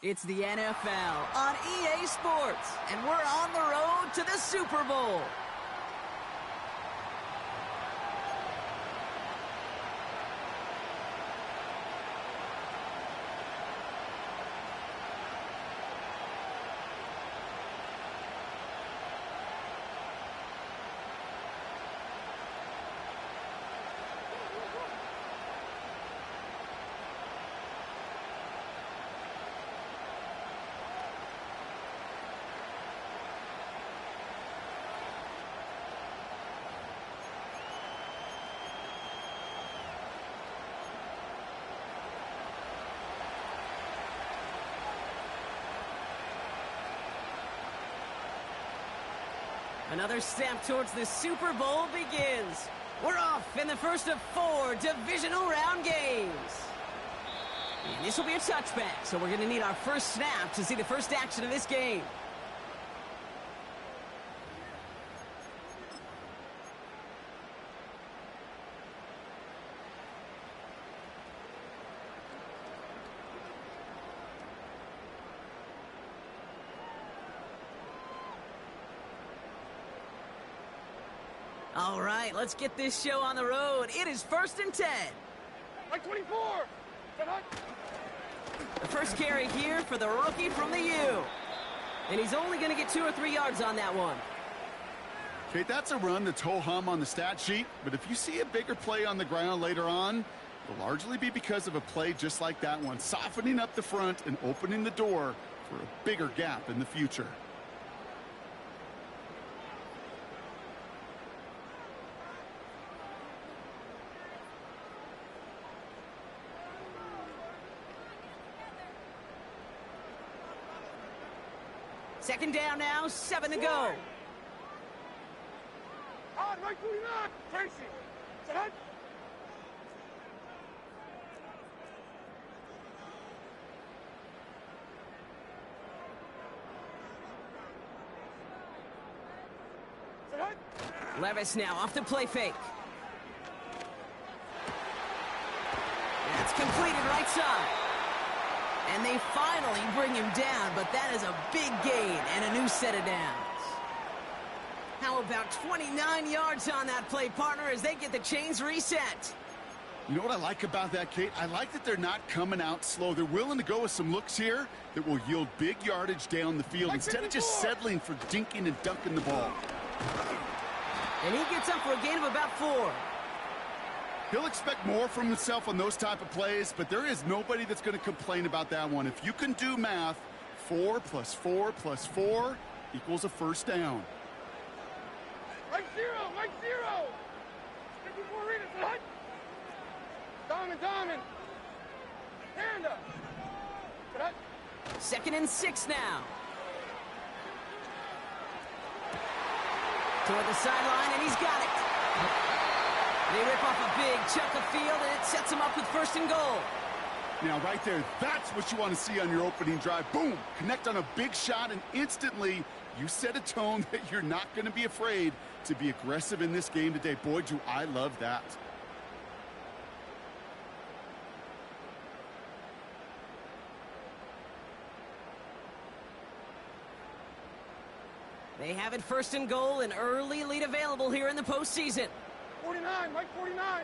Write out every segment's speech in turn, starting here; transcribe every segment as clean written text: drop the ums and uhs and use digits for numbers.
It's the NFL on EA Sports, and we're on the road to the Super Bowl. Another step towards the Super Bowl begins. We're off in the first of 4 divisional round games. And this will be a touchback, so we're going to need our first snap to see the first action of this game. All right, let's get this show on the road. It is 1st and 10. Like 24. The first carry here for the rookie from the U. And he's only going to get 2 or 3 yards on that one. Okay, that's a run that's ho-hum on the stat sheet, but if you see a bigger play on the ground later on, it'll largely be because of a play just like that one, softening up the front and opening the door for a bigger gap in the future. Second down now, 7 to go. On, right 49. Tracy. Set up. Set up. Levis now off the play fake. That's completed right side. And they finally bring him down, but that is a big gain and a new set of downs. How about 29 yards on that play, partner, as they get the chains reset? You know what I like about that, Kate? I like that they're not coming out slow. They're willing to go with some looks here that will yield big yardage down the field instead of just settling for dinking and dunking the ball. And he gets up for a gain of about 4. He'll expect more from himself on those type of plays, but there is nobody that's going to complain about that one. If you can do math, 4 plus 4 plus 4 equals a first down. Right 0, right 0. 54 readers, set up. Diamond. Hand up. Set up. 2nd and 6 now. Toward the sideline, and he's got it. They rip off a big chunk of field, and it sets them up with 1st and goal. Now, right there, that's what you want to see on your opening drive. Boom! Connect on a big shot, and instantly you set a tone that you're not going to be afraid to be aggressive in this game today. Boy, do I love that. They have it 1st and goal, an early lead available here in the postseason. 49, right 49.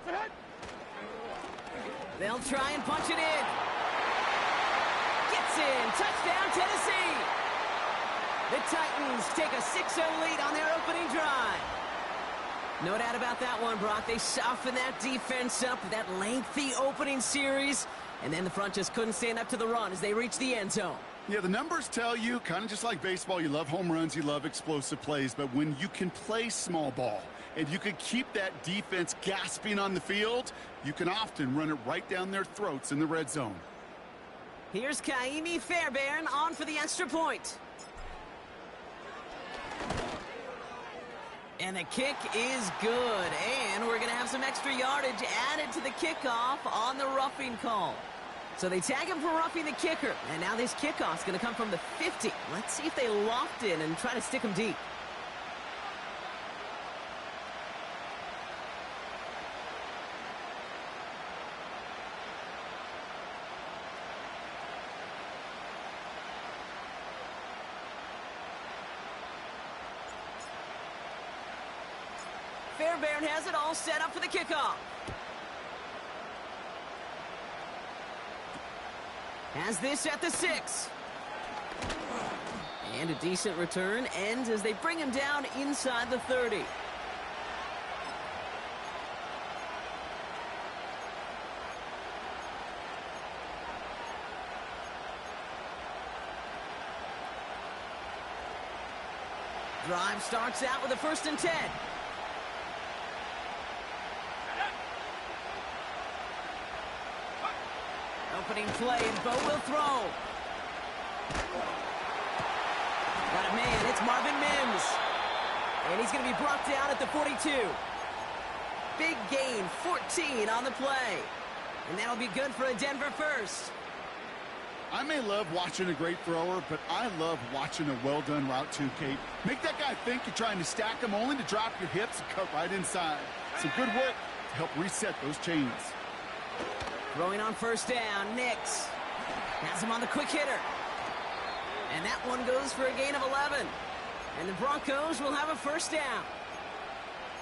Set up. They'll try and punch it in. Gets in. Touchdown, Tennessee. The Titans take a 6-0 lead on their opening drive. No doubt about that one, Brock. They softened that defense up with that lengthy opening series, and then the front just couldn't stand up to the run as they reached the end zone. Yeah, the numbers tell you, kind of just like baseball, you love home runs, you love explosive plays, but when you can play small ball and you can keep that defense gasping on the field, you can often run it right down their throats in the red zone. Here's Kaimi Fairbairn on for the extra point. And the kick is good, and we're going to have some extra yardage added to the kickoff on the roughing call. So they tag him for roughing the kicker, and now this kickoff's going to come from the 50. Let's see if they loft in and try to stick him deep. Fairbairn has it all set up for the kickoff. Has this at the 6. And a decent return ends as they bring him down inside the 30. Drive starts out with a 1st and 10. Opening play, and Bo will throw. Got a man, it's Marvin Mims. And he's going to be brought down at the 42. Big gain, 14 on the play. And that'll be good for a Denver first. I may love watching a great thrower, but I love watching a well-done route too, Kate. Make that guy think you're trying to stack him only to drop your hips and cut right inside. Some good work to help reset those chains. Throwing on 1st down, Nix has him on the quick hitter. And that one goes for a gain of 11. And the Broncos will have a 1st down.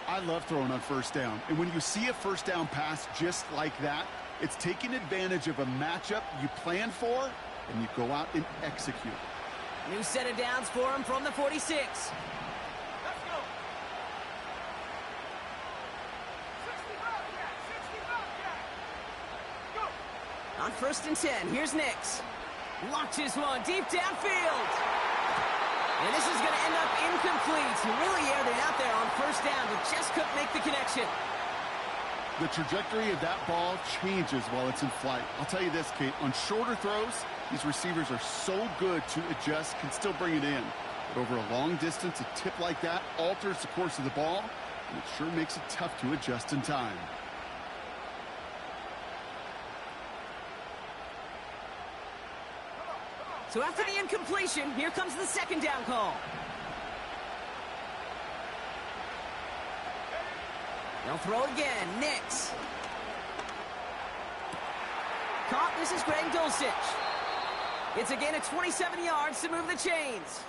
I love throwing on 1st down. And when you see a 1st down pass just like that, it's taking advantage of a matchup you plan for, and you go out and execute. New set of downs for him from the 46. Let's go. 65 cat. 65 cat. Go. On 1st and 10, here's Nix. Launches one deep downfield. And this is going to end up incomplete. He really aired it out there on 1st down, but just couldn't make the connection. The trajectory of that ball changes while it's in flight. I'll tell you this, Kate, on shorter throws, these receivers are so good to adjust, can still bring it in. But over a long distance, a tip like that alters the course of the ball, and it sure makes it tough to adjust in time. So after the incompletion, here comes the 2nd down call. They'll throw again. Nix. Caught. This is Greg Dulcich. It's a gain of 27 yards to move the chains.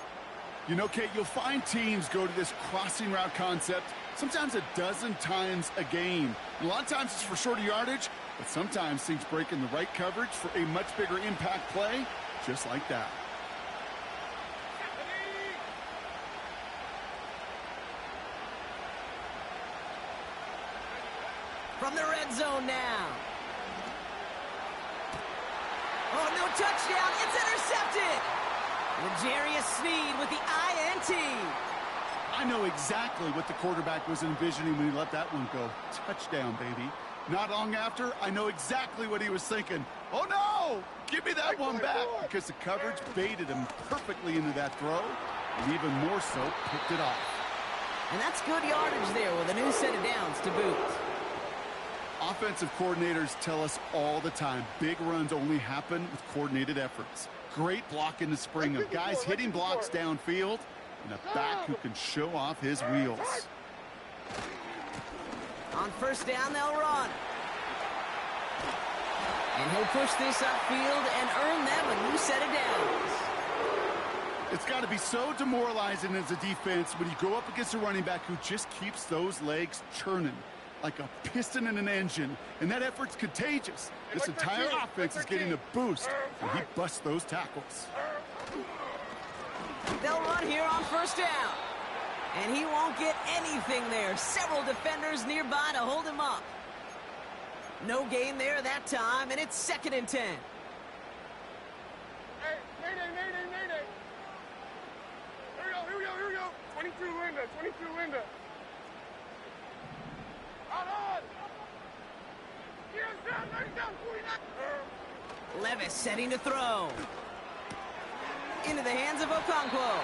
You know, Kate, you'll find teams go to this crossing route concept sometimes a dozen times a game. And a lot of times it's for shorter yardage, but sometimes things break in the right coverage for a much bigger impact play, just like that. From the red zone now. Oh, no touchdown. It's intercepted. L'Jarius Sneed with the INT. I know exactly what the quarterback was envisioning when he let that one go. Touchdown, baby. Not long after, I know exactly what he was thinking. Oh, no! Give me that one back, because the coverage baited him perfectly into that throw, and even more so, picked it off. And that's good yardage there with a new set of downs to boot. Offensive coordinators tell us all the time, big runs only happen with coordinated efforts. Great block in the spring of guys hitting blocks downfield, and a back who can show off his wheels. On 1st down, they'll run. And he'll push this upfield and earn them a new set of downs. It's got to be so demoralizing as a defense when you go up against a running back who just keeps those legs churning like a piston in an engine, and that effort's contagious. This entire offense is getting a boost when he busts those tackles. They'll run here on 1st down. And he won't get anything there. Several defenders nearby to hold him up. No gain there that time, and it's 2nd and 10. Hey, mayday. Here we go. 22 Linda. On. Down, 49. Levis setting to throw. Into the hands of Okonkwo.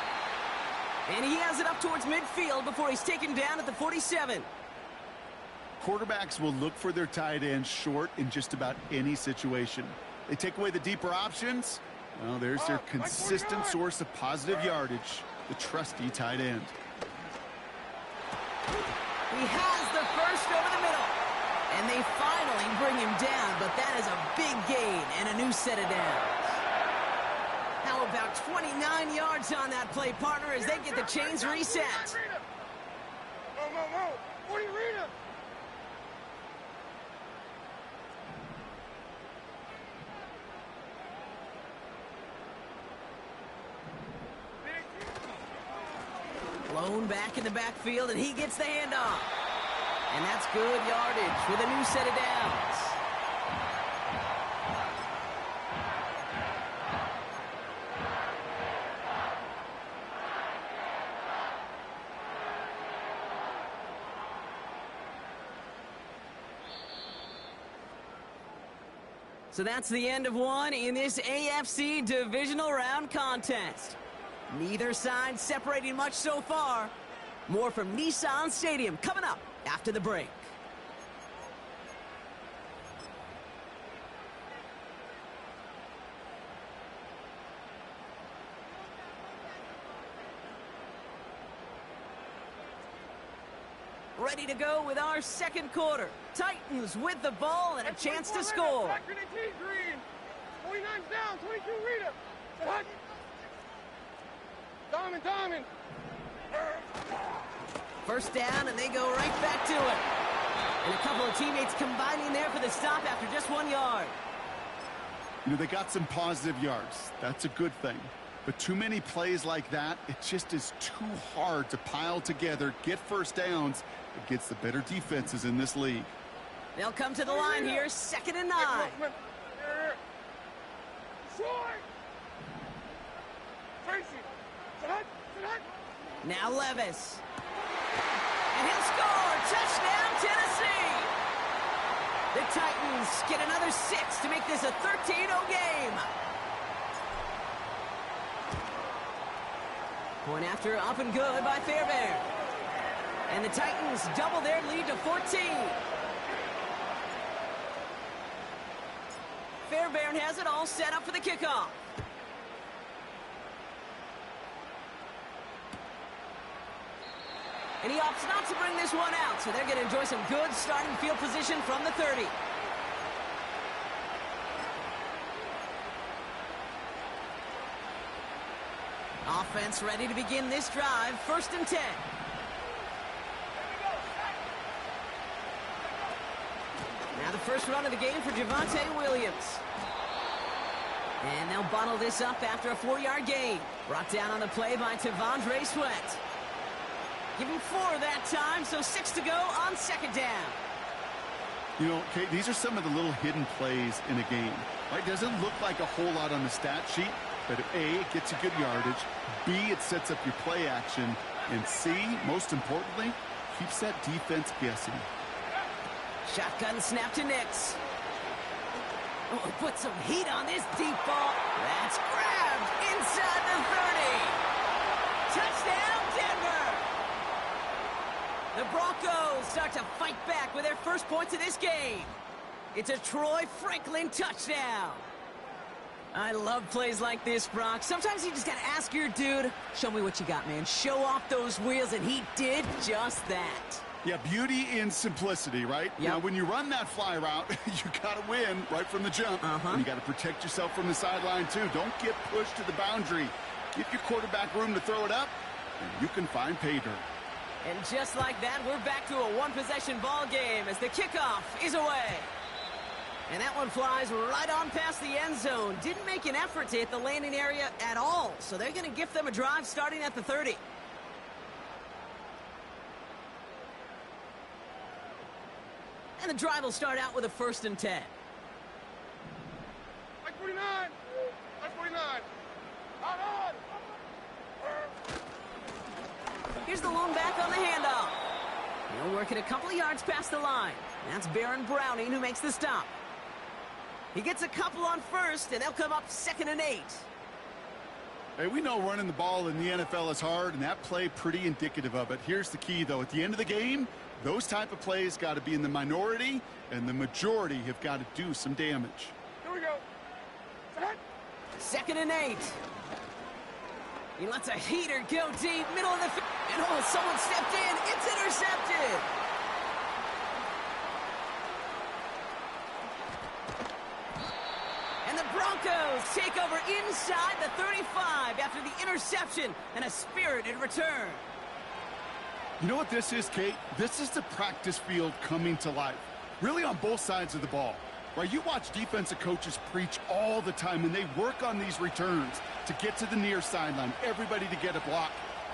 And he has it up towards midfield before he's taken down at the 47. Quarterbacks will look for their tight end short in just about any situation. They take away the deeper options. Well, there's their consistent source of positive yardage, the trusty tight end. He has the first over the middle. And they finally bring him down, but that is a big gain and a new set of downs. How about 29 yards on that play, partner, as they get the chains reset? Mo. 40 arena. Blown back in the backfield, and he gets the handoff. And that's good yardage with a new set of downs. So that's the end of one in this AFC Divisional Round contest. Neither side separating much so far. More from Nissan Stadium coming up after the break. Ready to go with our second quarter. Titans with the ball and a chance to score. Back to the T, Green. 49's down, 22 Rita. Hut. Diamond. First down, and they go right back to it. And a couple of teammates combining there for the stop after just 1 yard. You know, they got some positive yards. That's a good thing. But too many plays like that, it just is too hard to pile together, get first downs against the better defenses in this league. They'll come to the line here, 2nd and 9. Tracy. Now Levis. And he'll score. Touchdown, Tennessee. The Titans get another 6 to make this a 13-0 game. Point after up and good by Fairbairn. And the Titans double their lead to 14. Fairbairn has it all set up for the kickoff. And he opts not to bring this one out, so they're going to enjoy some good starting field position from the 30. Offense ready to begin this drive. 1st and 10. Now the first run of the game for Javonte Williams. And they'll bottle this up after a 4-yard gain. Brought down on the play by Tavondre Sweat. Give him 4 that time, so 6 to go on 2nd down. You know, Kate, these are some of the little hidden plays in a game. Right? Doesn't look like a whole lot on the stat sheet, but A, it gets you good yardage. B, it sets up your play action. And C, most importantly, keeps that defense guessing. Shotgun snap to Nix. Oh, put some heat on this deep ball. That's grabbed inside the 30. Touchdown, Denver. The Broncos start to fight back with their first points of this game. It's a Troy Franklin touchdown. I love plays like this, Brock. Sometimes you just got to ask your dude, show me what you got, man. Show off those wheels, and he did just that. Yeah, beauty in simplicity, right? Yep. Now, when you run that fly route, you got to win right from the jump. And you got to protect yourself from the sideline, too. Don't get pushed to the boundary. Give your quarterback room to throw it up, and you can find pay dirt. And just like that, we're back to a one-possession ball game as the kickoff is away. And that one flies right on past the end zone. Didn't make an effort to hit the landing area at all, so they're going to gift them a drive starting at the 30. And the drive will start out with a 1st and 10. Like 49. Like 49. On. Here's the lone back on the handoff. He'll work it a couple of yards past the line. That's Baron Browning who makes the stop. He gets a couple on 1st, and they'll come up 2nd and 8. Hey, we know running the ball in the NFL is hard, and that play pretty indicative of it. Here's the key, though. At the end of the game, those type of plays got to be in the minority, and the majority have got to do some damage. Here we go. Set. 2nd and 8. He lets a heater go deep, middle of the field. And oh, someone stepped in. It's intercepted. And the Broncos take over inside the 35 after the interception and a spirited return. You know what this is, Kate? This is the practice field coming to life. Really on both sides of the ball. Right? You watch defensive coaches preach all the time, and they work on these returns to get to the near sideline, everybody to get a block.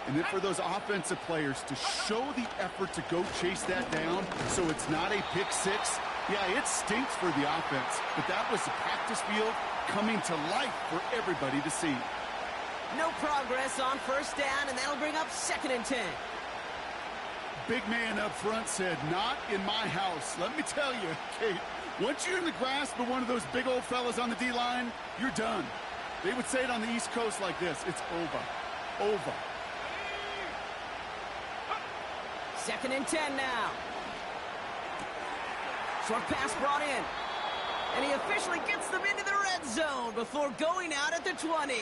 And then for those offensive players to show the effort to go chase that down so it's not a pick six. Yeah, it stinks for the offense, but that was the practice field coming to life for everybody to see. No progress on first down, and that'll bring up 2nd and 10. Big man up front said, not in my house. Let me tell you, Kate, once you're in the grasp of one of those big old fellas on the D-line, you're done. They would say it on the East Coast like this, it's over. Over. 2nd and 10 now. Short pass brought in. And he officially gets them into the red zone before going out at the 20.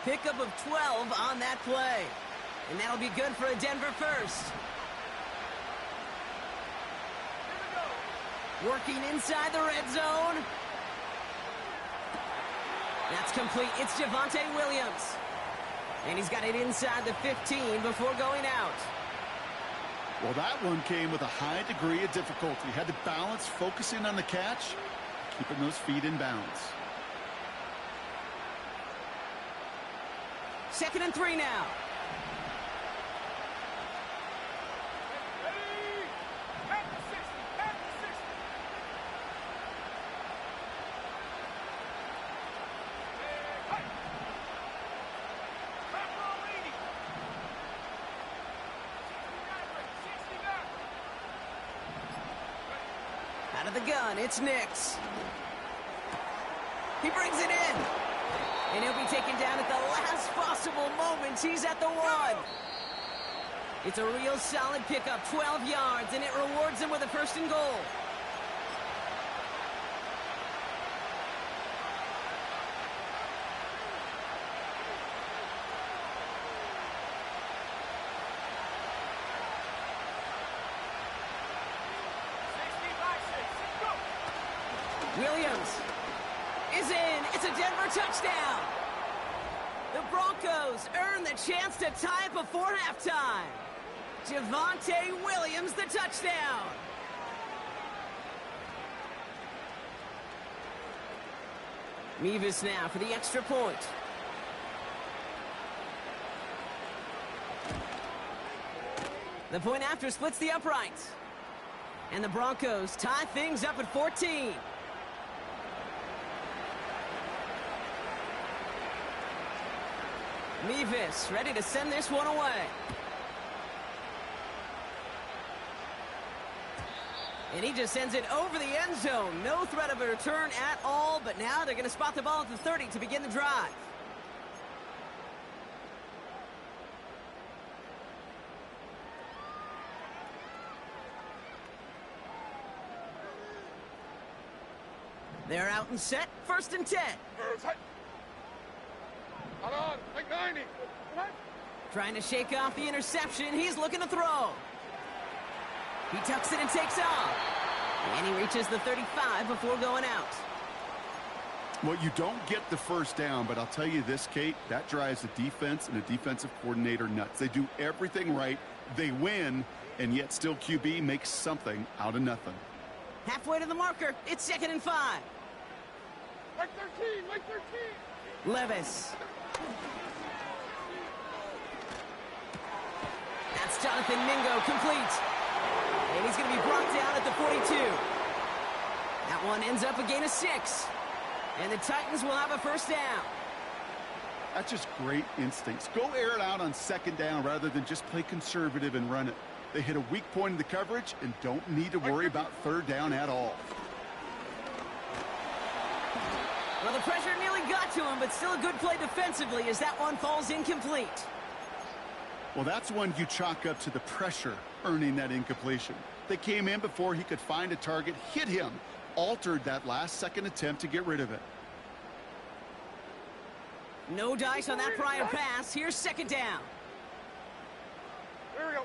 Pickup of 12 on that play. And that'll be good for a Denver first. Working inside the red zone. That's complete. It's Javonte Williams. And he's got it inside the 15 before going out. Well, that one came with a high degree of difficulty. Had to balance focusing on the catch, keeping those feet in bounds. 2nd and 3 now. Out of the gun, it's Nix. He brings it in. And he'll be taken down at the last possible moment. He's at the 1. It's a real solid pickup, 12 yards, and it rewards him with a 1st and goal. Williams is in. It's a Denver touchdown. The Broncos earn the chance to tie it before halftime. Javonte Williams, the touchdown. Mevis now for the extra point. The point after splits the uprights. And the Broncos tie things up at 14. Mevis ready to send this one away. And he just sends it over the end zone. No threat of a return at all, but now they're going to spot the ball at the 30 to begin the drive. They're out and set. 1st and 10. Hold on, like 90. What? Trying to shake off the interception. He's looking to throw. He tucks it and takes off. And he reaches the 35 before going out. Well, you don't get the 1st down, but I'll tell you this, Kate, that drives the defense and a defensive coordinator nuts. They do everything right. They win, and yet still QB makes something out of nothing. Halfway to the marker. It's 2nd and 5. Like 13, like 13. Levis. That's Jonathan Mingo, complete. And he's going to be brought down at the 42. That one ends up a gain of 6. And the Titans will have a 1st down. That's just great instincts. Go air it out on 2nd down rather than just play conservative and run it. They hit a weak point in the coverage and don't need to worry about 3rd down at all. Well, the pressure nearly got to him, but still a good play defensively as that one falls incomplete. Well, that's one you chalk up to the pressure earning that incompletion. They came in before he could find a target, hit him, altered that last-second attempt to get rid of it. No dice on that prior pass. Here's 2nd down. Here we go.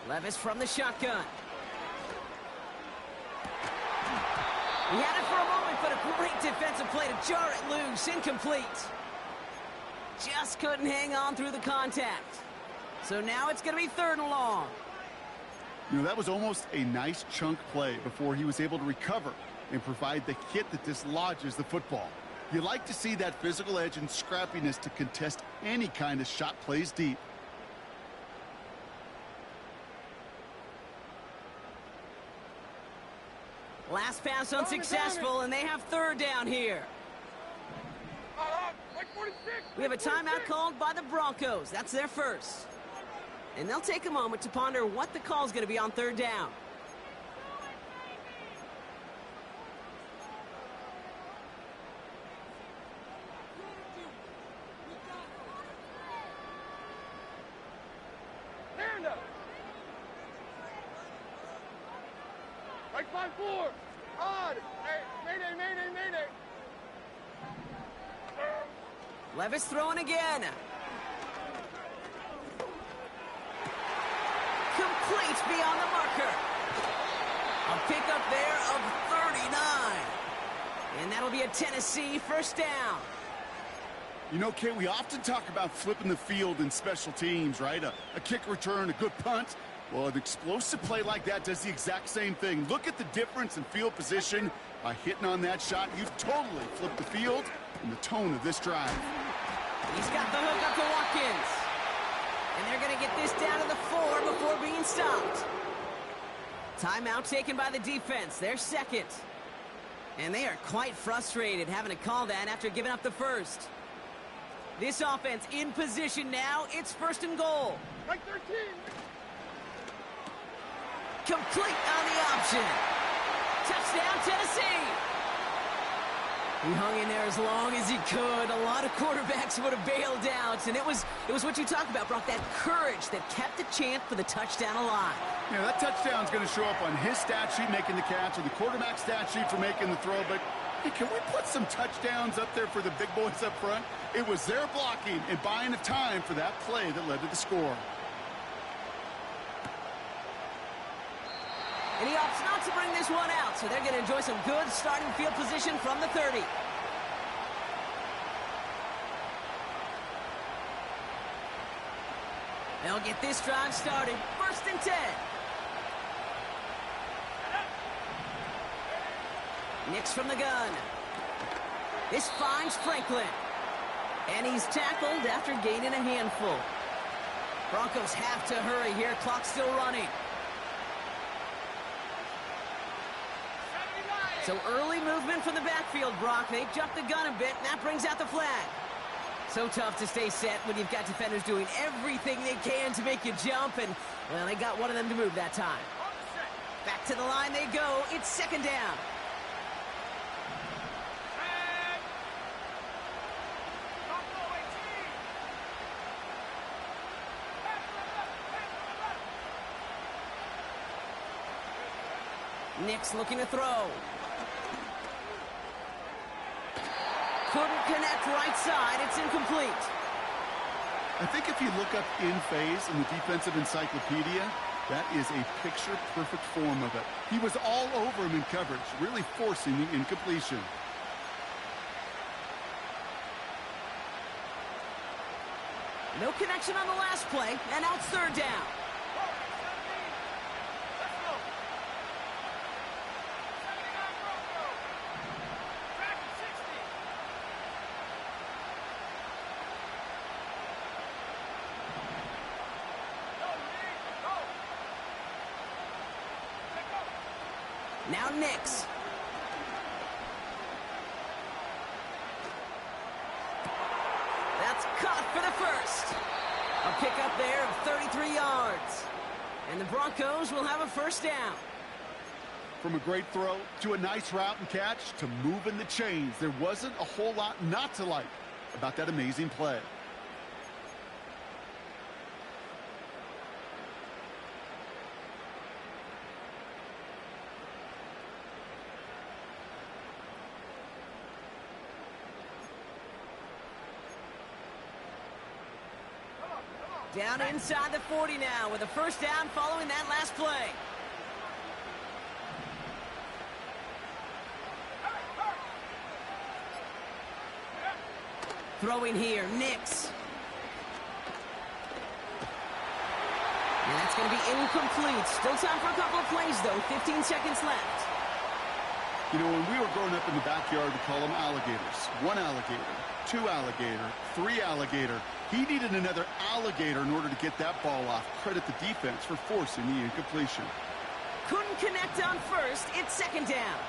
Levis from the shotgun. He had it for a moment, but a great defensive play to jar it loose. Incomplete. just couldn't hang on through the contact. So now it's going to be 3rd and long. You know, that was almost a nice chunk play before he was able to recover and provide the hit that dislodges the football. You like to see that physical edge and scrappiness to contest any kind of shot plays deep. Last pass unsuccessful, and they have 3rd down here. We have a timeout called by the Broncos. That's their first. And they'll take a moment to ponder what the call is going to be on 3rd down. Stand up. Right 5-4. Odd. Hey, mayday, mayday, mayday. Levis throwing again. Complete beyond the marker. A pickup there of 39. And that'll be a Tennessee 1st down. You know, Kay, we often talk about flipping the field in special teams, right? A kick return, a good punt. Well, an explosive play like that does the exact same thing. Look at the difference in field position. By hitting on that shot, you've totally flipped the field and the tone of this drive. He's got the hook up to Watkins. And they're going to get this down to the 4 before being stopped. Timeout taken by the defense. Their 2nd. And they are quite frustrated having to call that after giving up the 1st. This offense in position now. It's 1st and goal. Right 13. Complete on the option. Touchdown, Tennessee. He hung in there as long as he could. A lot of quarterbacks would have bailed out. And it was what you talked about, Brock, that courage that kept the chance for the touchdown alive. Yeah, that touchdown's going to show up on his stat sheet making the catch or the quarterback stat sheet for making the throw. But hey, can we put some touchdowns up there for the big boys up front? It was their blocking and buying of time for that play that led to the score. And he opts not to bring this one out, so they're going to enjoy some good starting field position from the 30. They'll get this drive started. 1st and 10. Nix from the gun. This finds Franklin. And he's tackled after gaining a handful. Broncos have to hurry here. Clock's still running. So early movement from the backfield, Brock. They jumped the gun a bit, and that brings out the flag. So tough to stay set when you've got defenders doing everything they can to make you jump, and, well, they got one of them to move that time. Back to the line they go. It's 2nd down. Nix looking to throw. Couldn't connect right side. It's incomplete. I think if you look up in phase in the defensive encyclopedia, that is a picture-perfect form of it. He was all over him in coverage, really forcing the incompletion. No connection on the last play, and now it's 3rd down. Now Nix. That's caught for the 1st. A pickup there of 33 yards. And the Broncos will have a 1st down. From a great throw to a nice route and catch to moving the chains, there wasn't a whole lot not to like about that amazing play. Down inside the 40 now with a 1st down following that last play. Throwing here, Nix. And that's going to be incomplete. Still time for a couple of plays, though. 15 seconds left. You know, when we were growing up in the backyard, we call them alligators. One alligator, two alligator, three alligator. He needed another alligator in order to get that ball off. Credit the defense for forcing the incompletion. Couldn't connect on first. It's second down.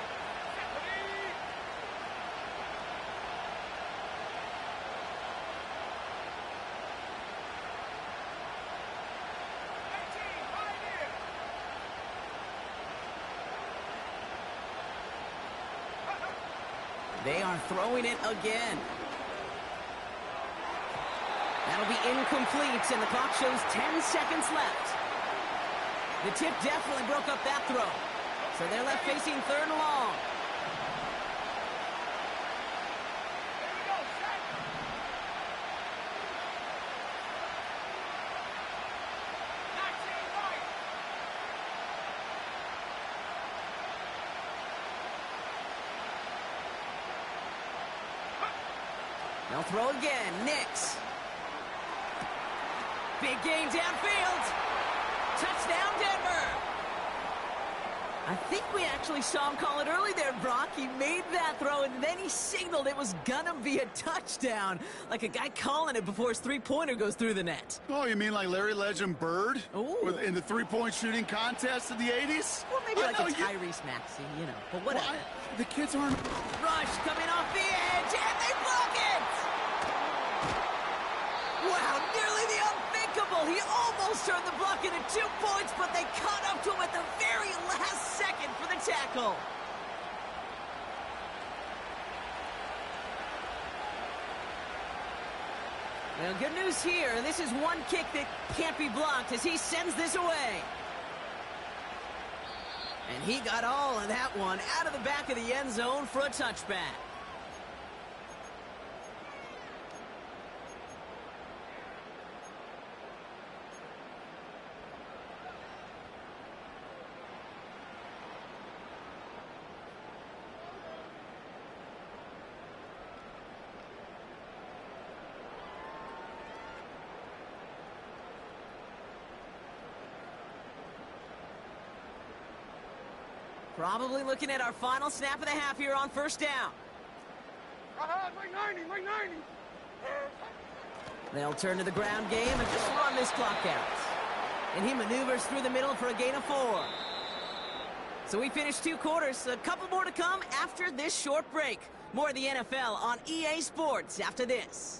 They are throwing it again. That'll be incomplete, and the clock shows 10 seconds left. The tip definitely broke up that throw. So they're left facing third and long. They'll throw again. Nix. Big gain downfield. Touchdown, Denver. I think we actually saw him call it early there, Brock. He made that throw, and then he signaled it was gonna be a touchdown. Like a guy calling it before his three-pointer goes through the net. Oh, you mean like Larry Legend Bird? Ooh. In the three-point shooting contest in the 80s? Or maybe like a Tyrese Maxey, you know. But whatever. Well, the kids aren't... Rush coming off the edge, and they block it! Wow, nearly the unthinkable. He almost turned the block into 2 points, but they caught up to him at the very last second for the tackle. Well, good news here. This is one kick that can't be blocked as he sends this away. And he got all of that one out of the back of the end zone for a touchback. Probably looking at our final snap of the half here on first down. Like 90, like 90. They'll turn to the ground game and just run this clock out. And he maneuvers through the middle for a gain of 4. So we finished 2 quarters. A couple more to come after this short break. More of the NFL on EA Sports after this.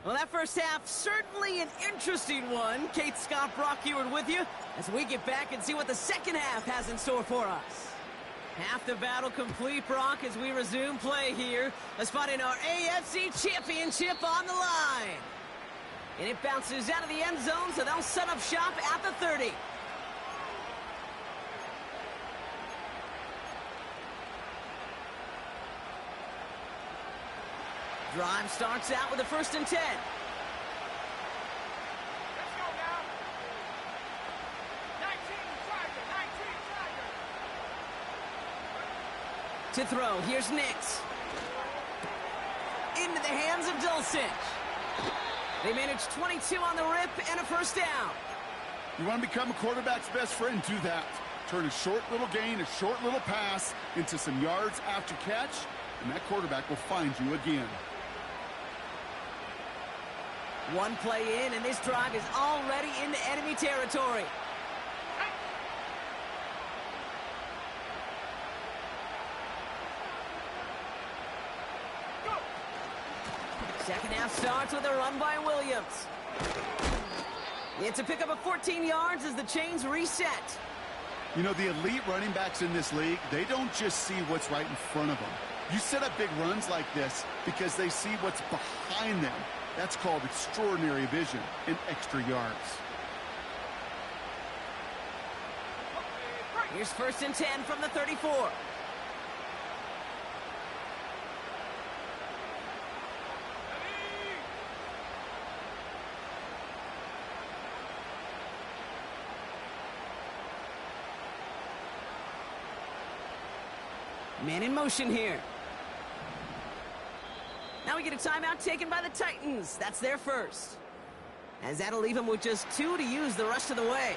Well, that first half, certainly an interesting one. Kate, Scott, Brock Ewart with you as we get back and see what the second half has in store for us. Half the battle complete, Brock, as we resume play here. A spot in our AFC Championship on the line. And it bounces out of the end zone, so they'll set up shop at the 30. Drive starts out with a 1st and 10. Let's go now. 19 Tiger. To throw, here's Nix. Into the hands of Dulcich. They manage 22 on the rip and a 1st down. You want to become a quarterback's best friend? Do that. Turn a short little gain, a short little pass into some yards after catch, and that quarterback will find you again. One play in, and this drive is already into enemy territory. Go. Second half starts with a run by Williams. It's a pickup of 14 yards as the chains reset. You know, the elite running backs in this league, they don't just see what's right in front of them. You set up big runs like this because they see what's behind them. That's called extraordinary vision and extra yards. Here's 1st and 10 from the 34. Man in motion here. Now we get a timeout taken by the Titans. That's their first. As that'll leave them with just 2 to use the rest of the way.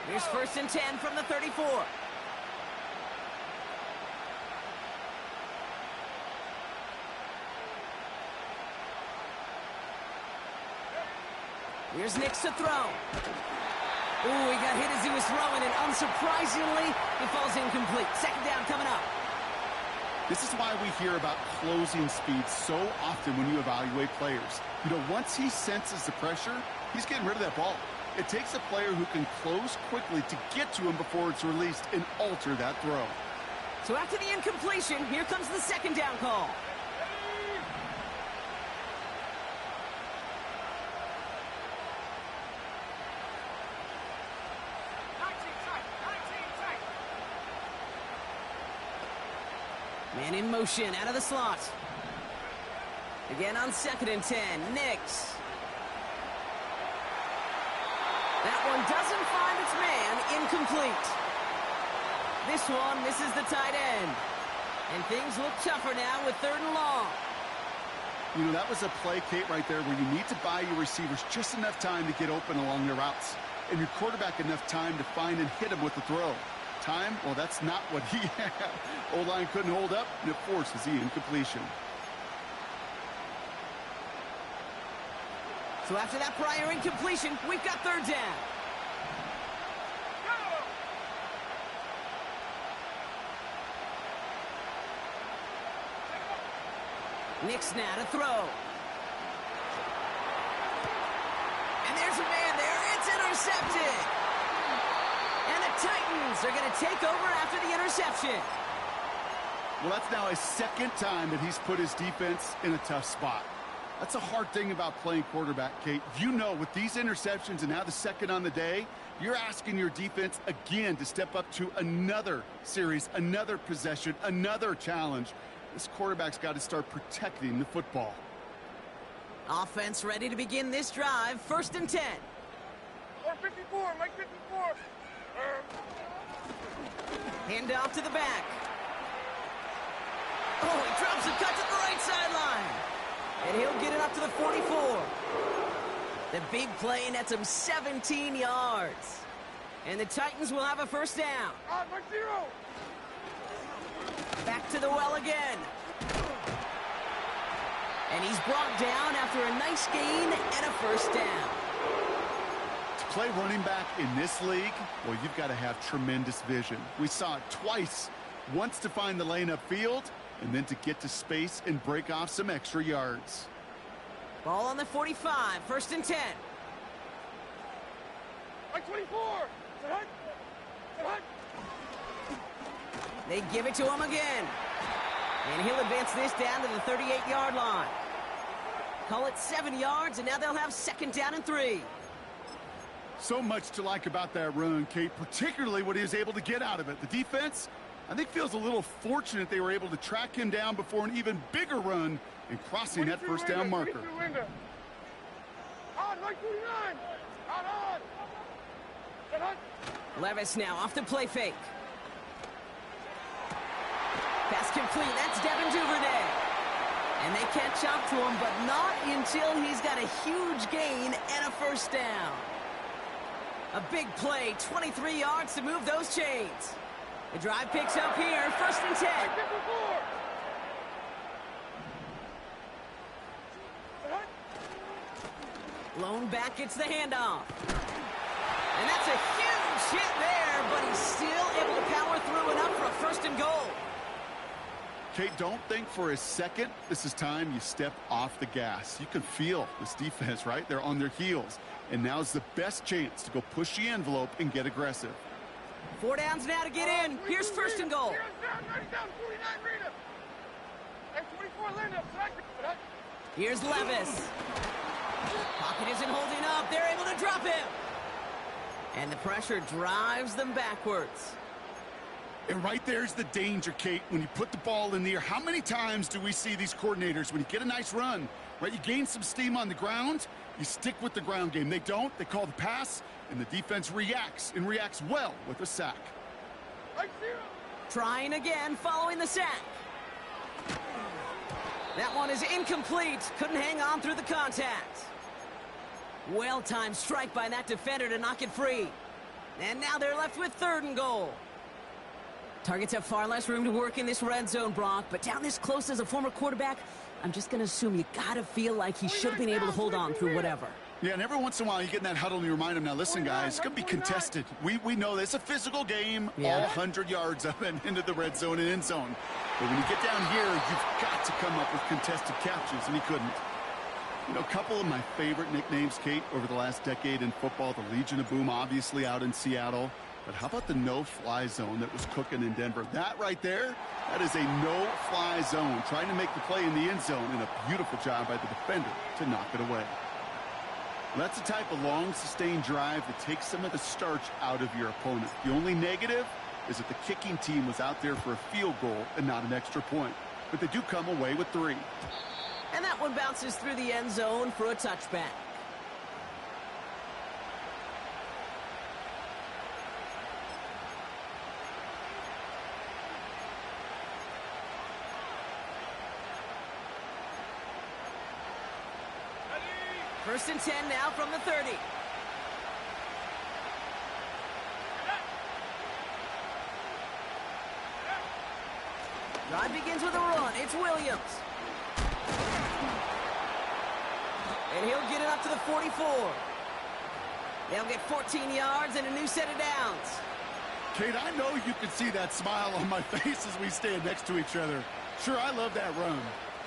Here's 1st and 10 from the 34. Here's Nix to throw. Ooh, he got hit as he was throwing, and unsurprisingly, it falls incomplete. 2nd down coming up. This is why we hear about closing speed so often when you evaluate players. You know, once he senses the pressure, he's getting rid of that ball. It takes a player who can close quickly to get to him before it's released and alter that throw. So after the incompletion, here comes the 2nd down call. Man in motion out of the slot. Again on 2nd and 10, Nix. That one doesn't find its man, incomplete. This one misses the tight end. And things look tougher now with 3rd and long. You know, that was a play, Kate, right there where you need to buy your receivers just enough time to get open along their routes. And your quarterback enough time to find and hit him with the throw. Time? Well, that's not what he had. O-line couldn't hold up, and it forces the incompletion. So after that prior incompletion, we've got 3rd down. Nix now to throw. And there's a man there. It's intercepted. And the Titans are going to take over after the interception. Well, that's now his 2nd time that he's put his defense in a tough spot. That's a hard thing about playing quarterback, Kate. You know, with these interceptions and now the 2nd on the day, you're asking your defense again to step up to another series, another possession, another challenge. This quarterback's got to start protecting the football. Offense ready to begin this drive. 1st and 10. Or 54, Mike 54. Hand off to the back. Oh, he drops and cuts at the right sideline. And he'll get it up to the 44. The big play nets him 17 yards. And the Titans will have a 1st down. Mike 0. Back to the well again. And he's brought down after a nice gain and a 1st down. To play running back in this league, well, you've got to have tremendous vision. We saw it twice. Once to find the lane upfield, and then to get to space and break off some extra yards. Ball on the 45, 1st and 10. Mike 24. They give it to him again. And he'll advance this down to the 38-yard line. Call it 7 yards, and now they'll have 2nd down and 3. So much to like about that run, Kate, particularly what he was able to get out of it. The defense, I think, feels a little fortunate they were able to track him down before an even bigger run and crossing that 1st down marker. On, Mike 49. On. Levis now off the play fake. Pass complete. That's Devin Duvernay. And they catch up to him, but not until he's got a huge gain and a 1st down. A big play, 23 yards to move those chains. The drive picks up here, 1st and 10. Lone back gets the handoff. And that's a huge hit there, but he's still able to power through enough for a 1st and goal. Kate, don't think for a second this is time you step off the gas. You can feel this defense, right? They're on their heels. And now's the best chance to go push the envelope and get aggressive. 4 downs now to get in. Here's 1st and goal. Here's Levis. Pocket isn't holding up. They're able to drop him. And the pressure drives them backwards. And right there's the danger, Kate. When you put the ball in the air, how many times do we see these coordinators, when you get a nice run, right, you gain some steam on the ground, you stick with the ground game. They don't. They call the pass, and the defense reacts, and reacts well with a sack. Trying again following the sack. That one is incomplete. Couldn't hang on through the contact. Well-timed strike by that defender to knock it free. And now they're left with 3rd and goal. Targets have far less room to work in this red zone, Brock, but down this close as a former quarterback, I'm just going to assume you got to feel like he should have been able to hold on through whatever. Yeah, and every once in a while you get in that huddle and you remind them, now listen, guys, it's going to be contested. We know this. It's a physical game, all 100 yards up and into the red zone and end zone. But when you get down here, you've got to come up with contested catches, and he couldn't. You know, a couple of my favorite nicknames, Kate, over the last decade in football, the Legion of Boom, obviously out in Seattle. But how about the no-fly zone that was cooking in Denver? That right there, that is a no-fly zone, trying to make the play in the end zone, and a beautiful job by the defender to knock it away. Well, that's the type of long, sustained drive that takes some of the starch out of your opponent. The only negative is that the kicking team was out there for a field goal and not an extra point. But they do come away with 3. And that one bounces through the end zone for a touchback. First and 10 now from the 30. Drive begins with a run. It's Williams. And he'll get it up to the 44. They'll get 14 yards and a new set of downs. Kate, I know you can see that smile on my face as we stand next to each other. Sure, I love that run.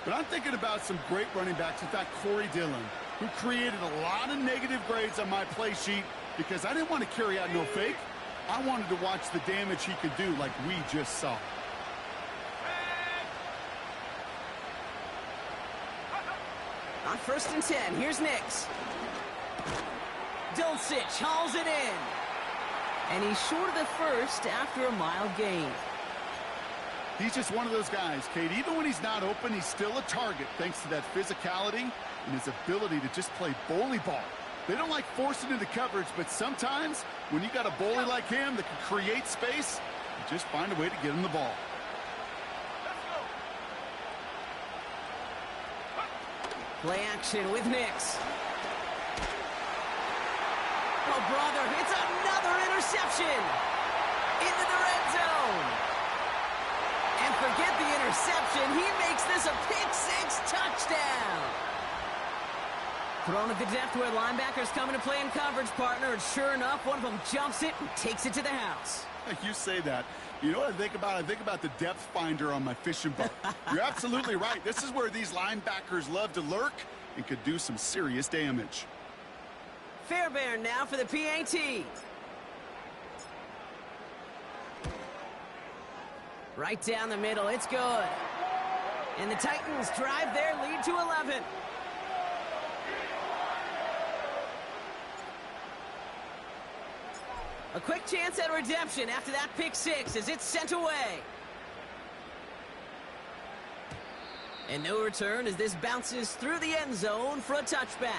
But I'm thinking about some great running backs. In fact, Corey Dillon, who created a lot of negative grades on my play sheet because I didn't want to carry out no fake. I wanted to watch the damage he could do like we just saw. On first and 10, here's Nix. Dulcich hauls it in. And he's short of the first after a mild gain. He's just one of those guys, Kate. Even when he's not open, he's still a target thanks to that physicality and his ability to just play bully ball. They don't like forcing into coverage, but sometimes when you got a bully like him that can create space, you just find a way to get him the ball. Play action with Nix. Oh, brother, it's another interception into the red zone. And forget the interception. He makes this a pick-6 touchdown. Thrown at the depth where linebackers come into play in coverage, partner. And sure enough, one of them jumps it and takes it to the house. You say that. You know what I think about? I think about the depth finder on my fishing boat. You're absolutely right. This is where these linebackers love to lurk and could do some serious damage. Fairbairn now for the PAT. Right down the middle. It's good. And the Titans drive their lead to 11. A quick chance at redemption after that pick-6 as it's sent away. And no return as this bounces through the end zone for a touchback.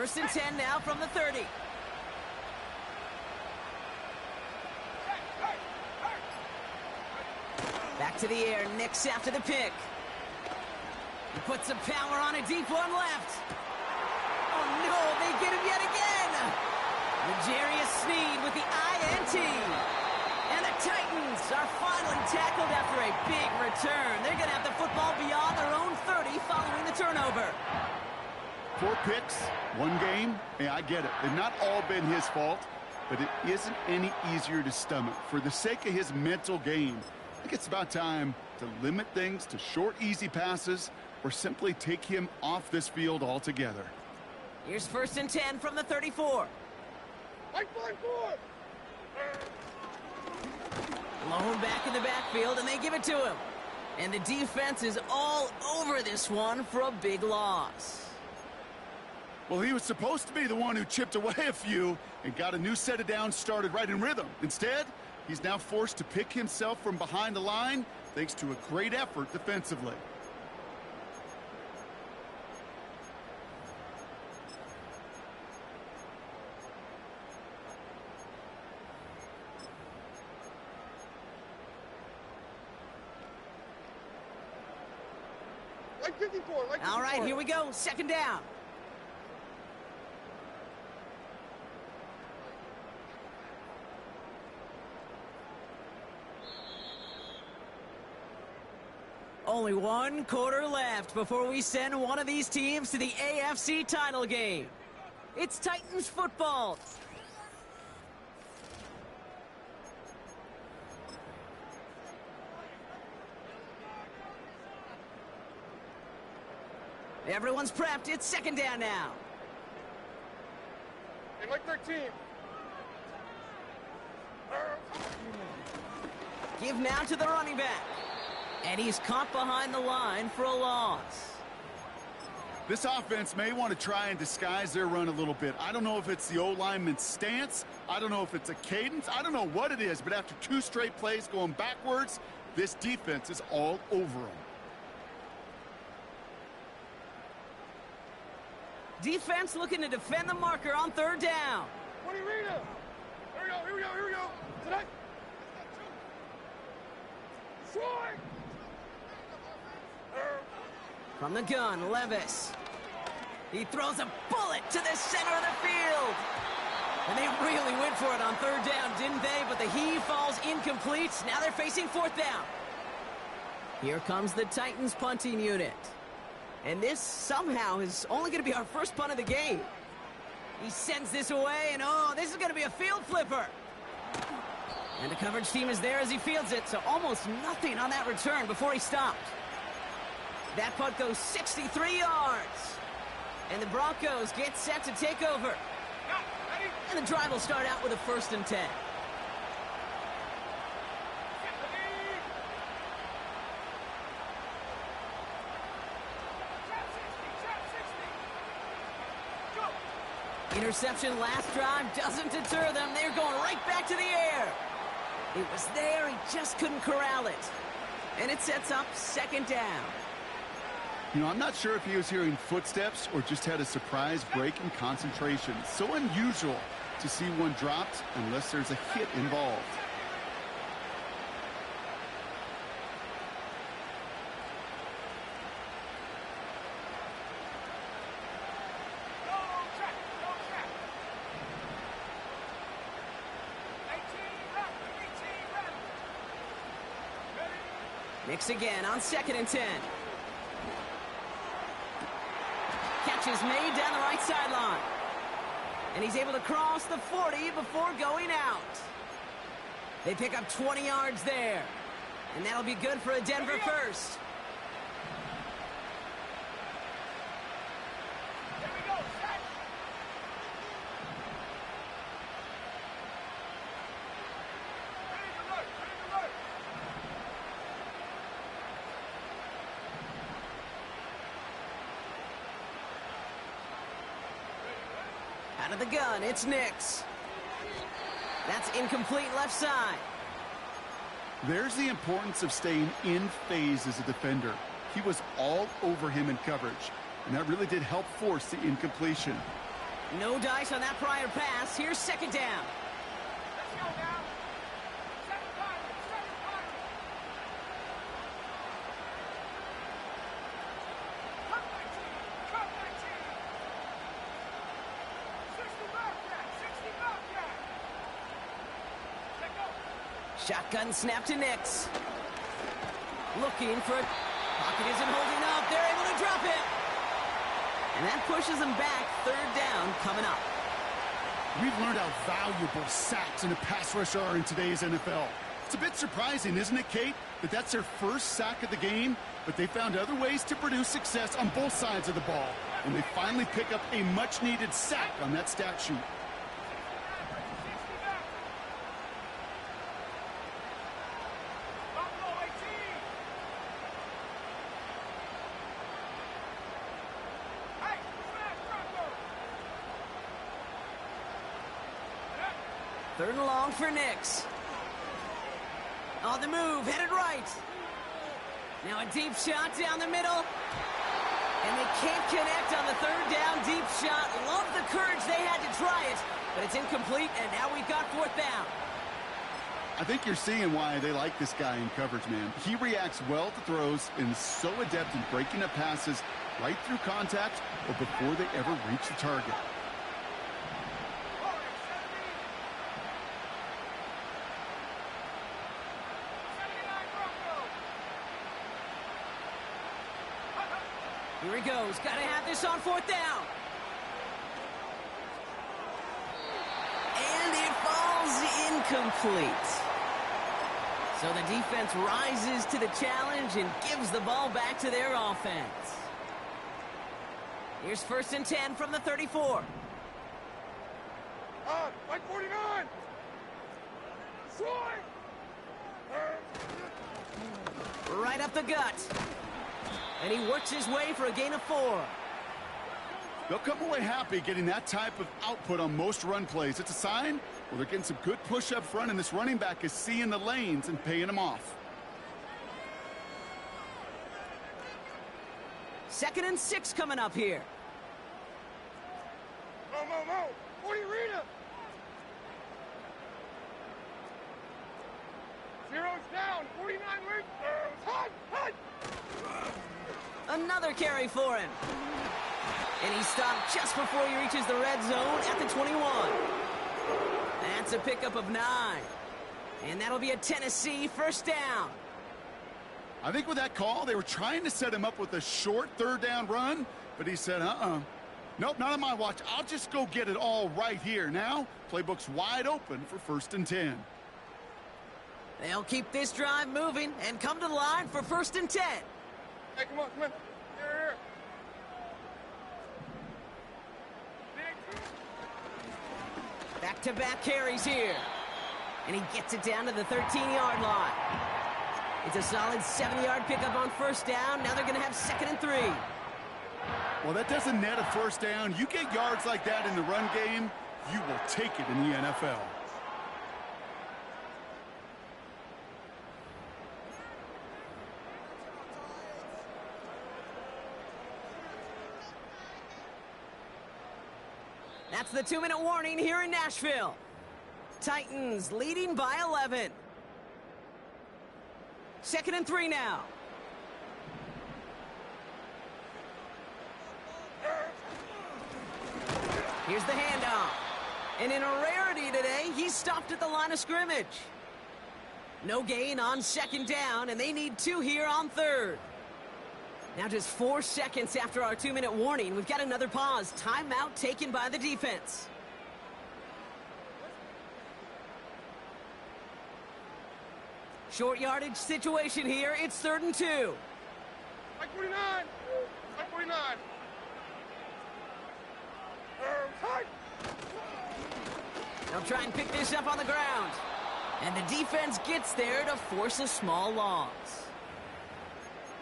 First and 10 now from the 30. Back to the air, Nix after the pick. He puts some power on a deep one left. Oh no, they get him yet again. L'Jarius Sneed with the INT. And the Titans are finally tackled after a big return. They're going to have the football beyond their own 30 following the turnover. 4 picks, 1 game. Hey, I get it. They've not all been his fault, but it isn't any easier to stomach. For the sake of his mental game, I think it's about time to limit things to short, easy passes or simply take him off this field altogether. Here's first and 10 from the 34. Blown back in the backfield, and they give it to him. And the defense is all over this one for a big loss. Well, he was supposed to be the one who chipped away a few and got a new set of downs started right in rhythm. Instead, he's now forced to pick himself from behind the line thanks to a great effort defensively. Like 54, like 54. All right, here we go. Second down. Only 1 quarter left before we send one of these teams to the AFC title game. It's Titans football. Everyone's prepped. It's second down now. And like 13. Give now to the running back. And he's caught behind the line for a loss. This offense may want to try and disguise their run a little bit. I don't know if it's the O-lineman's stance. I don't know if it's a cadence. I don't know what it is, but after 2 straight plays going backwards, this defense is all over them. Defense looking to defend the marker on third down. 20 Rita. Here we go. Tonight. Troy. From the gun, Levis. He throws a bullet to the center of the field. And they really went for it on third down, didn't they? But the heave falls incomplete. Now they're facing fourth down. Here comes the Titans punting unit. And this somehow is only going to be our first punt of the game. He sends this away, and oh, this is going to be a field flipper. And the coverage team is there as he fields it, so almost nothing on that return before he stopped. That punt goes 63 yards. And the Broncos get set to take over. And the drive will start out with a first and 10. Interception last drive doesn't deter them. They're going right back to the air. It was there. He just couldn't corral it. And it sets up second down. You know, I'm not sure if he was hearing footsteps or just had a surprise break in concentration. So unusual to see one dropped unless there's a hit involved. Nix again on second and 10. Catch is made down the right sideline. And he's able to cross the 40 before going out. They pick up 20 yards there. And that'll be good for a Denver first. Out of the gun, it's Nix. That's incomplete left side. There's the importance of staying in phase as a defender. He was all over him in coverage, and that really did help force the incompletion. No dice on that prior pass. Here's second down. Let's go now. Seven timers. Cut my team. Cut my team. 60 Bobcat. 60 Bobcat. Let go. Shotgun snap to Nix. Looking for it. Pocket isn't holding up. They're able to drop it. And that pushes them back. Third down coming up. We've learned how valuable sacks in a pass rush are in today's NFL. It's a bit surprising, isn't it, Kate, that that's their first sack of the game, but they found other ways to produce success on both sides of the ball, and they finally pick up a much-needed sack on that stat sheet. Third and long for Nix. On the move, headed right. Now a deep shot down the middle. And they can't connect on the third down deep shot. Love the courage they had to try it, but it's incomplete, and now we've got fourth down. I think you're seeing why they like this guy in coverage, man. He reacts well to throws and is so adept in breaking up passes right through contact or before they ever reach the target. Here he goes. Got to have this on fourth down. And it falls incomplete. So the defense rises to the challenge and gives the ball back to their offense. Here's first and 10 from the 34. Like 49. Swing. Right up the gut. And he works his way for a gain of 4. They'll come away happy getting that type of output on most run plays. It's a sign, well, they're getting some good push up front, and this running back is seeing the lanes and paying them off. Second and 6 coming up here. Mo. 40 Rita. Zero's down. 49 Rita. Hut. Another carry for him. And he stopped just before he reaches the red zone at the 21. That's a pickup of 9. And that'll be a Tennessee first down. I think with that call, they were trying to set him up with a short third down run, but he said, nope, not on my watch. I'll just go get it all right here. Now, playbook's wide open for first and 10. They'll keep this drive moving and come to the line for first and 10. Hey, come on. Here. Back-to-back carries here. And he gets it down to the 13-yard line. It's a solid 7-yard pickup on first down. Now they're going to have second and 3. Well, that doesn't net a first down. You get yards like that in the run game, you will take it in the NFL. That's the 2-minute warning here in Nashville. Titans leading by 11. Second and 3 now. Here's the handoff. And in a rarity today, he's stopped at the line of scrimmage. No gain on second down, and they need 2 here on third. Now just 4 seconds after our 2-minute warning, we've got another pause. Timeout taken by the defense. Short yardage situation here. It's third and 2. Like 49. Like 49. They'll try and pick this up on the ground. And the defense gets there to force a small loss.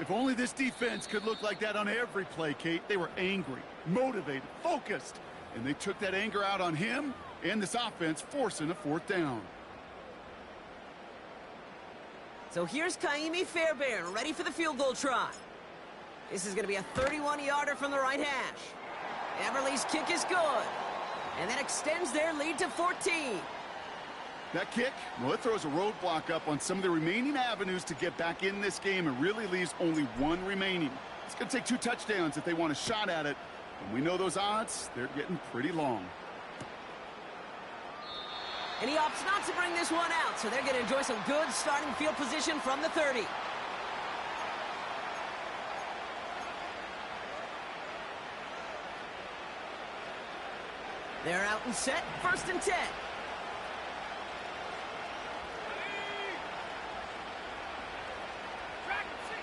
If only this defense could look like that on every play, Kate. They were angry, motivated, focused, and they took that anger out on him and this offense, forcing a fourth down. So here's Kaimi Fairbairn, ready for the field goal try. This is going to be a 31-yarder from the right hash. Everly's kick is good. And that extends their lead to 14. That kick, well, it throws a roadblock up on some of the remaining avenues to get back in this game and really leaves only one remaining. It's going to take 2 touchdowns if they want a shot at it. And we know those odds, they're getting pretty long. And he opts not to bring this one out, so they're going to enjoy some good starting field position from the 30. They're out and set, 1st and 10. Track 60.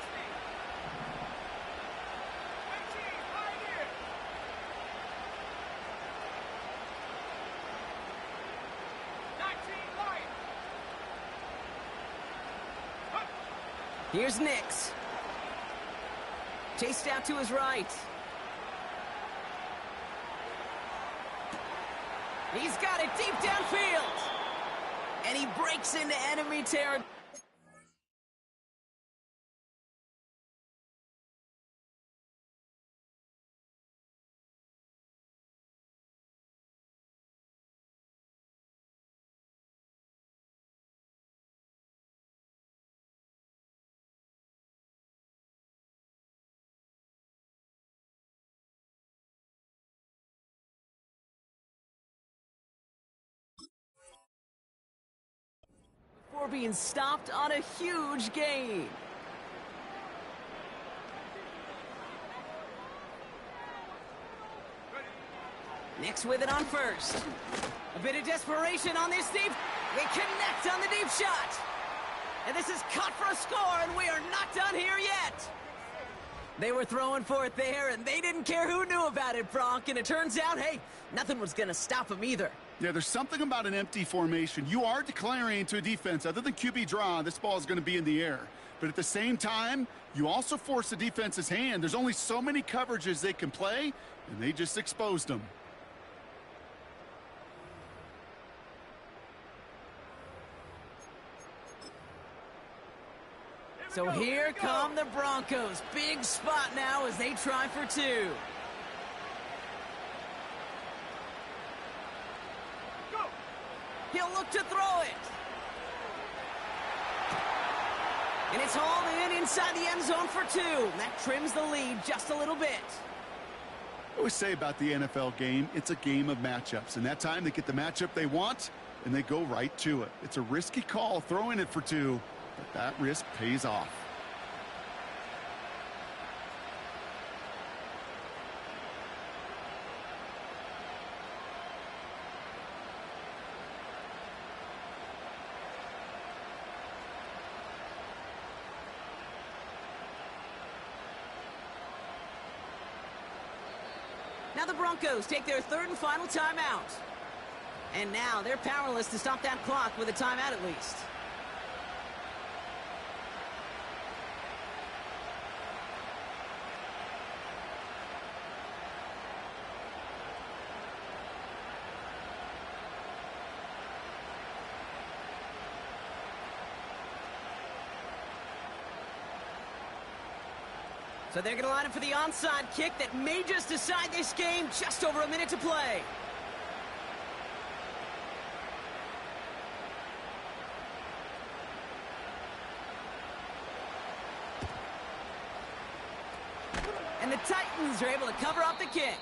19, Pioneer. 19, Light. Here's Nix. Chased out to his right. He's got it deep downfield. And he breaks into enemy territory. Before being stopped on a huge gain. Nix with it on 1st. A bit of desperation on this deep. They connect on the deep shot. And this is cut for a score, and we are not done here yet. They were throwing for it there, and they didn't care who knew about it, Bronk. And it turns out, hey, nothing was going to stop them either. Yeah, there's something about an empty formation. You are declaring to a defense, other than QB draw, this ball is going to be in the air. But at the same time, you also force the defense's hand. There's only so many coverages they can play, and they just exposed them. So here come the Broncos. Big spot now as they try for 2. Go. He'll look to throw it. And it's hauled in inside the end zone for 2. That trims the lead just a little bit. I always say about the NFL game, it's a game of matchups. And that time they get the matchup they want, and they go right to it. It's a risky call throwing it for 2. But that risk pays off. Now the Broncos take their 3rd and final timeout. And now they're powerless to stop that clock with a timeout at least. So they're going to line up for the onside kick that may just decide this game. Just over a minute to play. And the Titans are able to cover up the kick.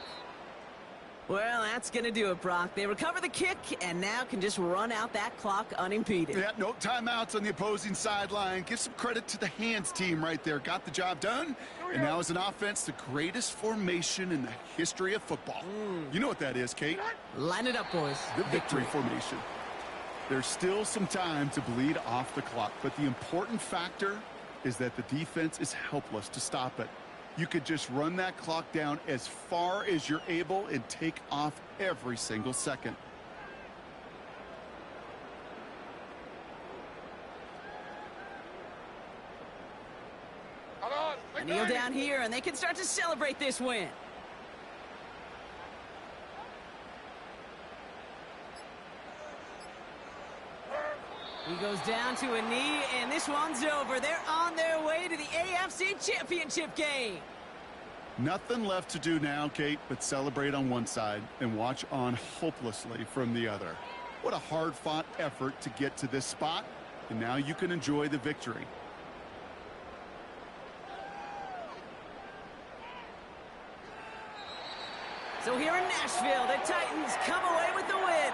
Well, that's going to do it, Brock. They recover the kick and now can just run out that clock unimpeded. Yeah, no timeouts on the opposing sideline. Give some credit to the hands team right there. Got the job done. And now as an offense, the greatest formation in the history of football. You know what that is, Kate? Line it up, boys. The victory formation. There's still some time to bleed off the clock, but the important factor is that the defense is helpless to stop it. You could just run that clock down as far as you're able and take off every single second. A kneel down here, and they can start to celebrate this win. He goes down to a knee, and this one's over. They're on their way to the AFC Championship game. Nothing left to do now, Kate, but celebrate on one side and watch on hopelessly from the other. What a hard-fought effort to get to this spot, and now you can enjoy the victory. So here in Nashville, the Titans come away with the win.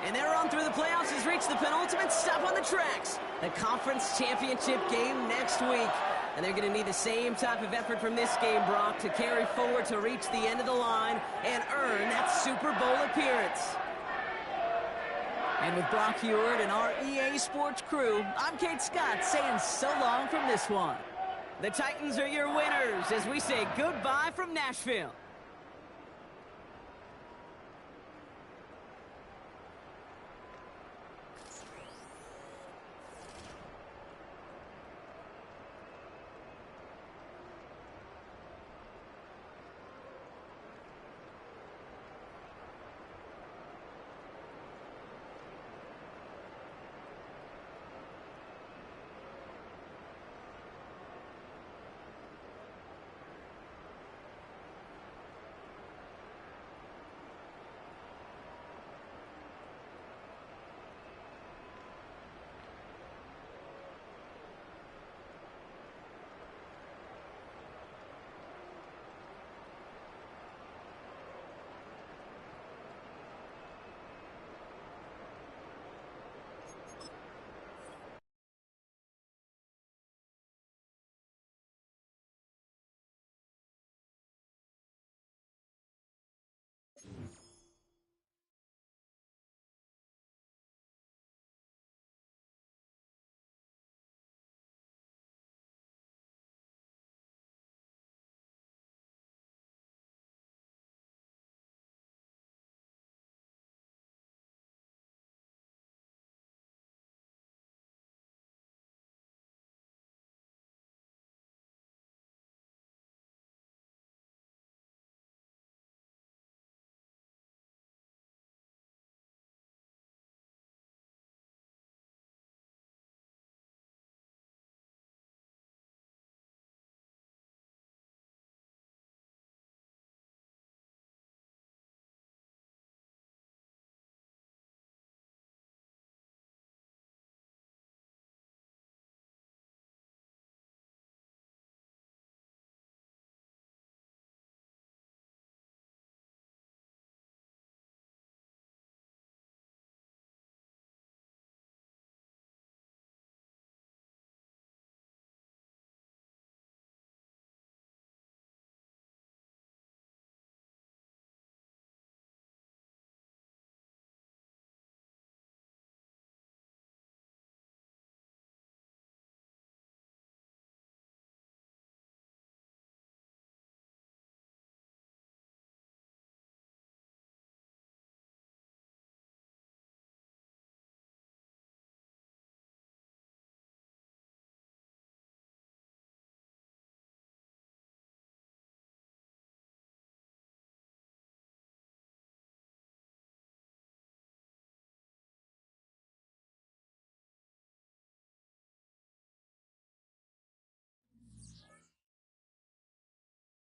And their run through the playoffs has reached the penultimate stop on the tracks. The conference championship game next week. And they're going to need the same type of effort from this game, Brock, to carry forward to reach the end of the line and earn that Super Bowl appearance. And with Brock Heward and our EA Sports crew, I'm Kate Scott saying so long from this one. The Titans are your winners as we say goodbye from Nashville.